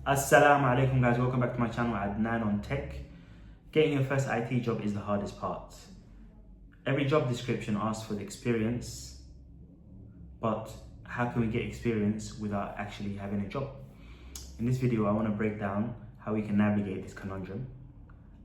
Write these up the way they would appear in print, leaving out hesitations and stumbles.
Assalamu alaikum guys, welcome back to my channel AdnanOnTech. Getting your first IT job is the hardest part. Every job description asks for the experience, but how can we get experience without actually having a job? In this video I want to break down how we can navigate this conundrum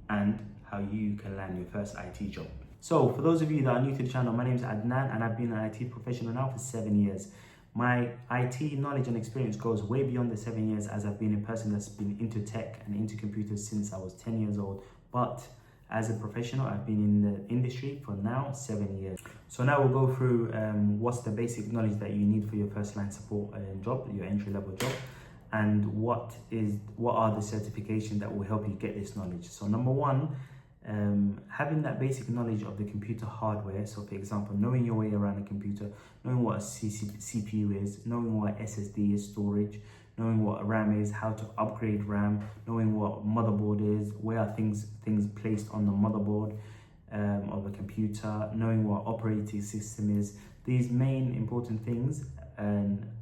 and how you can land your first IT job. So for those of you that are new to the channel, my name is Adnan and I've been an IT professional now for 7 years. My IT knowledge and experience goes way beyond the 7 years, as I've been a person that's been into tech and into computers since I was 10 years old. But as a professional, I've been in the industry for now 7 years. So now we'll go through what's the basic knowledge that you need for your first line support job, your entry level job, and what are the certifications that will help you get this knowledge. So number one, having that basic knowledge of the computer hardware. So for example, knowing your way around a computer, knowing what a CPU is, knowing what SSD is, storage, knowing what RAM is, how to upgrade RAM, knowing what motherboard is, where are things placed on the motherboard of a computer, knowing what operating system is. These main important things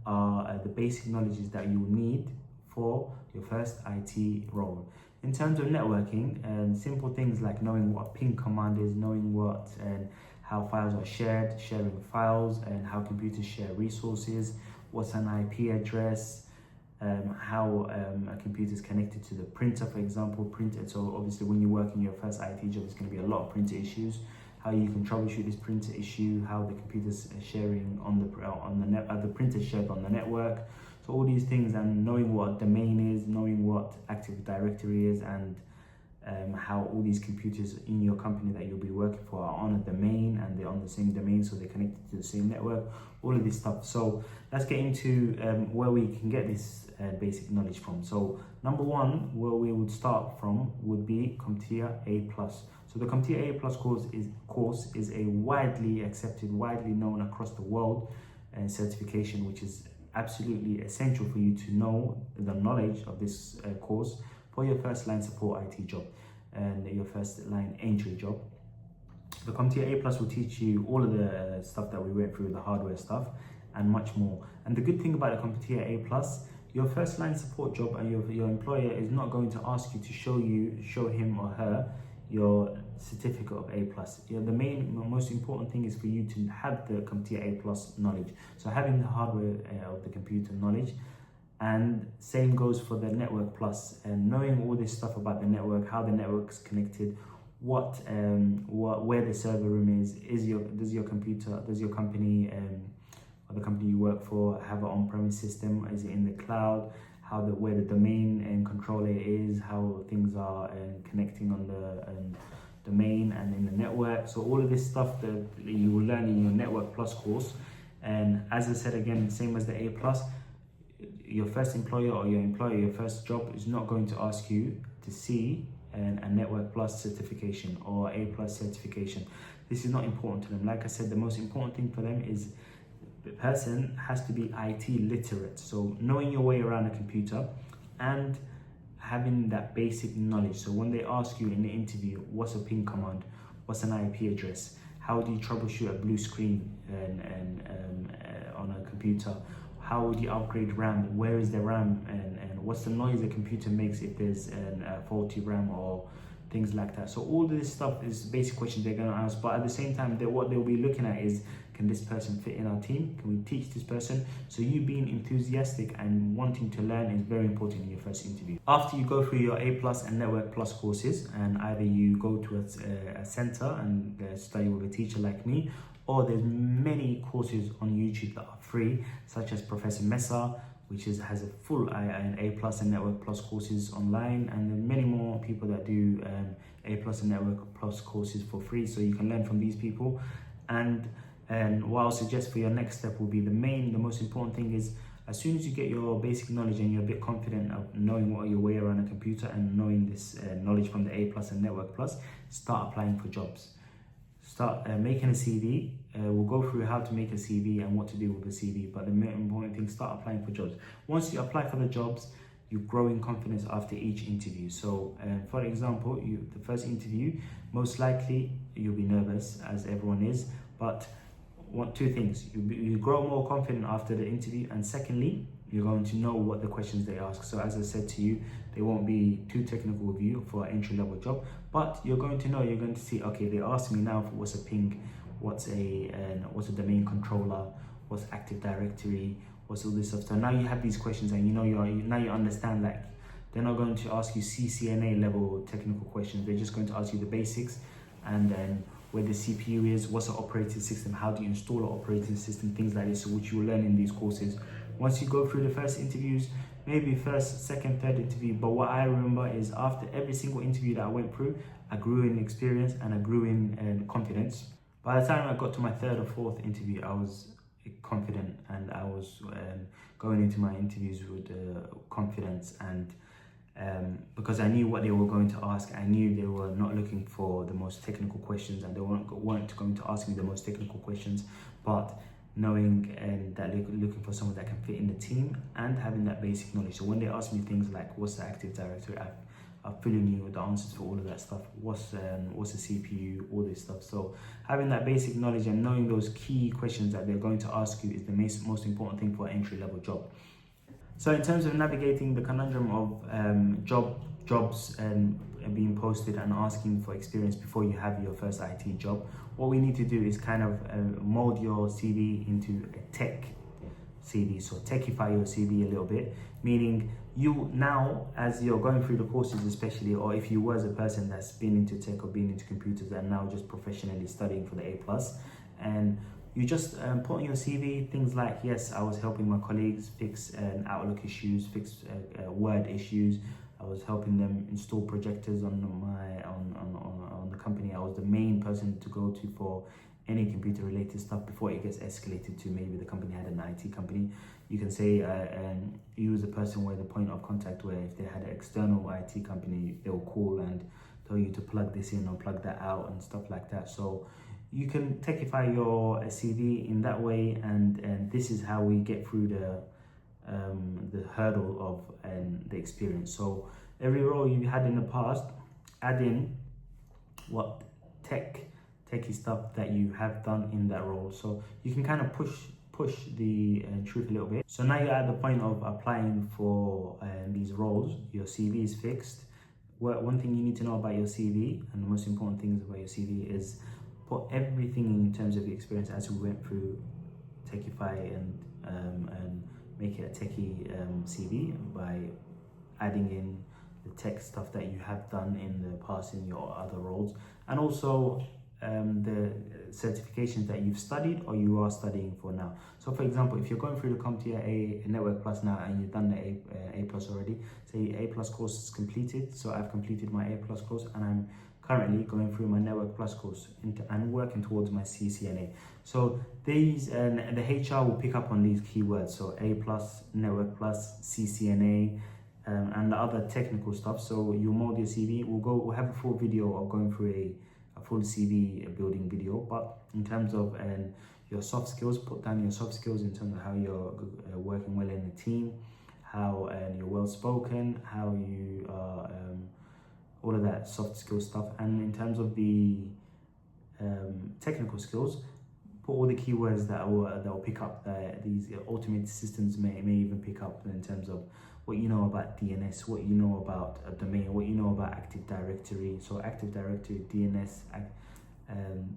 are the basic knowledges that you will need for your first IT role. In terms of networking, simple things like knowing what ping command is, knowing what and how files are shared, sharing files, and how computers share resources, what's an IP address, how a computer is connected to the printer, for example, printer. So obviously when you work in your first IT job, there's going to be a lot of printer issues, how you can troubleshoot this printer issue, how the computer's sharing on the printer shared on the network. So all these things, and knowing what domain is, knowing what Active Directory is, and how all these computers in your company that you'll be working for are on a domain and they're on the same domain, so they're connected to the same network, all of this stuff. So let's get into where we can get this basic knowledge from. So number one, where we would start from would be CompTIA A+. So the CompTIA A+ course is a widely accepted, widely known across the world certification, which is absolutely essential for you to know the knowledge of this course for your first line support IT job and your first line entry job. The CompTIA A+ will teach you all of the stuff that we went through, the hardware stuff and much more. And the good thing about the CompTIA A+, your first line support job and your employer is not going to ask you to show him or her your certificate of A+. Most important thing is for you to have the CompTIA A+ knowledge. So having the hardware of the computer knowledge, and same goes for the Network Plus, and knowing all this stuff about the network, how the network's connected, where the server room is. Does your company or the company you work for have an on-premise system? Is it in the cloud? Where the domain and controller is, how things are connecting on the domain and in the network. So all of this stuff that you will learn in your Network Plus course. And as I said again, same as the A+, your first employer or your first job is not going to ask you to see a Network Plus certification or A+ certification. This is not important to them. Like I said, the most important thing for them is the person has to be IT literate. So knowing your way around a computer and having that basic knowledge. So when they ask you in the interview, what's a ping command? What's an IP address? How do you troubleshoot a blue screen on a computer? How would you upgrade RAM? Where is the RAM? And what's the noise the computer makes if there's a faulty RAM or things like that. So all this stuff is basic questions they're going to ask, but at the same time, what they'll be looking at is, can this person fit in our team? Can we teach this person? So you being enthusiastic and wanting to learn is very important in your first interview. After you go through your A+ and Network Plus courses, and either you go to a center and study with a teacher like me, or there's many courses on YouTube that are free, such as Professor Mesa, which has a full A+ and Network Plus courses online, and then many more people that do A+ and Network Plus courses for free, so you can learn from these people. And what I'll suggest for your next step will be the most important thing is, as soon as you get your basic knowledge and you're a bit confident of knowing what your way around a computer and knowing this knowledge from the A+ and Network Plus, start applying for jobs. Start making a CV. We'll go through how to make a CV and what to do with a CV, but the most important thing, start applying for jobs. Once you apply for the jobs, you grow in confidence after each interview. So for example, the first interview, most likely you'll be nervous, as everyone is, but two things: you grow more confident after the interview, and secondly, You're going to know what the questions they ask. So as I said to you, they won't be too technical with you for an entry-level job, but you're going to know, you're going to see, okay, they asked me now for what's a ping, what's a domain controller, what's Active Directory, what's all this stuff. So now you have these questions, and now you understand, like, they're not going to ask you CCNA level technical questions. They're just going to ask you the basics, and then where the CPU is, what's the operating system, how do you install an operating system, things like this, which you will learn in these courses. Once you go through the first interviews, maybe first, second, third interview, but what I remember is after every single interview that I went through, I grew in experience and I grew in confidence. By the time I got to my third or fourth interview, I was confident, and I was going into my interviews with confidence, and because I knew what they were going to ask. I knew they were not looking for the most technical questions, and they weren't going to ask me the most technical questions, but knowing that they're looking for someone that can fit in the team and having that basic knowledge. So when they ask me things like what's the Active Directory, I fully knew the answers for all of that stuff. What's the CPU, all this stuff. So having that basic knowledge and knowing those key questions that they're going to ask you is the most important thing for an entry-level job. So in terms of navigating the conundrum of jobs and being posted and asking for experience before you have your first IT job, what we need to do is kind of mold your CV into a tech CV. So techify your CV a little bit, meaning you now, as you're going through the courses especially, or if you was a person that's been into tech or been into computers and now just professionally studying for the A+, and you just put on your CV things like, yes, I was helping my colleagues fix Outlook issues, fix Word issues. I was helping them install projectors on the company. I was the main person to go to for any computer related stuff before it gets escalated to maybe the company had an IT company. You can say you was the person where the point of contact, where if they had an external IT company, they'll call and tell you to plug this in or plug that out and stuff like that. So you can techify your CV in that way, and this is how we get through the hurdle of the experience. So every role you had in the past, add in what techie stuff that you have done in that role, so you can kind of push the truth a little bit. So now you're at the point of applying for these roles. Your CV is fixed. One thing you need to know about your CV, and the most important things about your CV, is put everything in terms of the experience as we went through, techify and make it a techie CV by adding in the tech stuff that you have done in the past in your other roles, and also the certifications that you've studied or you are studying for now. So for example, if you're going through the CompTIA A Network Plus now and you've done the A Plus already, say A Plus course is completed. So I've completed my A Plus course and I'm currently going through my Network Plus course and working towards my CCNA. So these, and the HR will pick up on these keywords. So A Plus, Network Plus, CCNA, and the other technical stuff. So you mold your CV. We'll have a full video of going through a full CV building video. But in terms of your soft skills, put down your soft skills in terms of how you're working well in a team, how you're well spoken, how you are, all of that soft skill stuff. And in terms of the technical skills, put all the keywords that will pick up these automated systems may even pick up in terms of what you know about DNS, what you know about a domain, what you know about Active Directory. So Active Directory, DNS,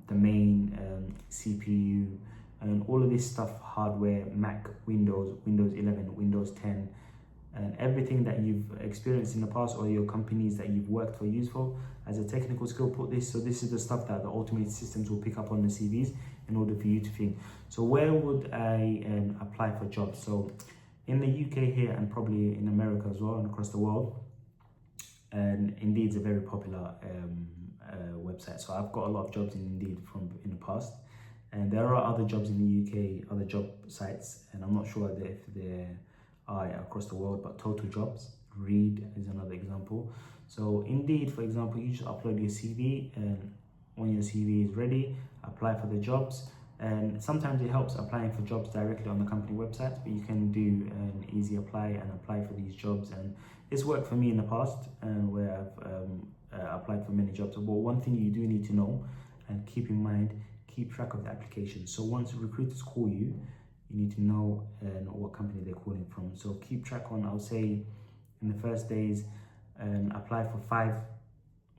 domain, CPU, and all of this stuff, hardware, Mac, Windows 11, Windows 10, and everything that you've experienced in the past or your companies that you've worked for, useful as a technical skill, put this. So this is the stuff that the automated systems will pick up on the CVs in order for you to think. So where would I apply for jobs? So in the UK here, and probably in America as well and across the world, and Indeed's a very popular website. So I've got a lot of jobs in Indeed from in the past, and there are other jobs in the UK, other job sites, and I'm not sure if they're across the world, but Total Jobs, Reed is another example. So Indeed, for example, you just upload your CV, and when your CV is ready, apply for the jobs. And sometimes it helps applying for jobs directly on the company website, but you can do an easy apply and apply for these jobs. And it's worked for me in the past, and where I've applied for many jobs. But one thing you do need to know and keep in mind, keep track of the application. So once recruiters call you, you need to know what company they're calling from. So keep track on, I'll say in the first days, apply for 5,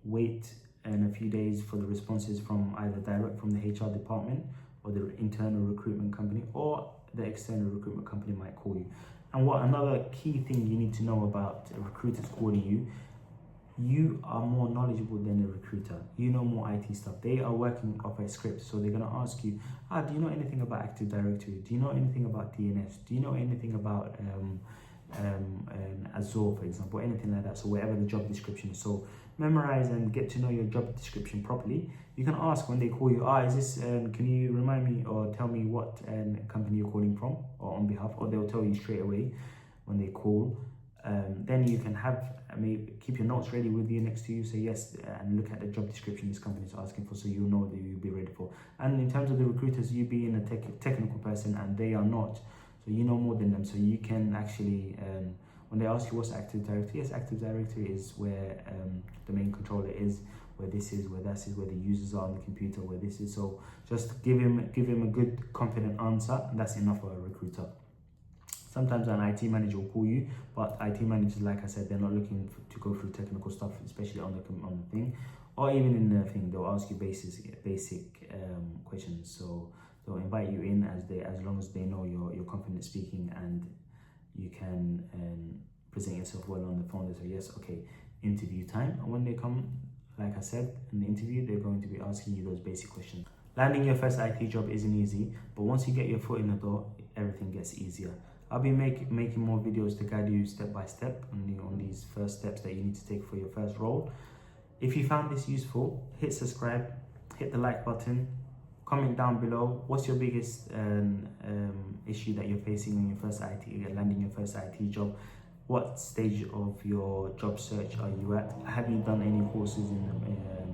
wait a few days for the responses from either direct from the HR department or the internal recruitment company, or the external recruitment company might call you. And what another key thing you need to know about recruiters calling you, you are more knowledgeable than a recruiter. You know more IT stuff. They are working off a script, so they're going to ask you, do you know anything about Active Directory? Do you know anything about DNS? Do you know anything about Azure, for example, anything like that? So whatever the job description is. So memorize and get to know your job description properly. You can ask when they call you, is this, can you remind me or tell me what company you're calling from or on behalf, or they'll tell you straight away when they call. Then you can have, maybe keep your notes ready with you next to you, say yes, and look at the job description this company is asking for, so you'll know that you'll be ready for. And in terms of the recruiters, you being a technical person and they are not, so you know more than them, so you can actually, when they ask you what's Active Directory, yes, Active Directory is where the main controller is, where this is, where that is, where the users are on the computer, where this is. So just give him a good, confident answer, and that's enough for a recruiter. Sometimes an IT manager will call you, but IT managers, like I said, they're not looking to go through technical stuff, especially on the thing, or even in the thing. They'll ask you basic questions. So they'll invite you in as long as they know you're confident speaking and you can present yourself well on the phone. They say yes, okay, interview time. And when they come, like I said, in the interview, they're going to be asking you those basic questions. Landing your first IT job isn't easy, but once you get your foot in the door, everything gets easier. I'll be making more videos to guide you step by step on these first steps that you need to take for your first role. If you found this useful, hit subscribe, hit the like button, comment down below. What's your biggest issue that you're facing in your first landing your first IT job? What stage of your job search are you at? Have you done any courses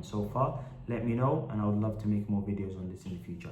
so far? Let me know, and I would love to make more videos on this in the future.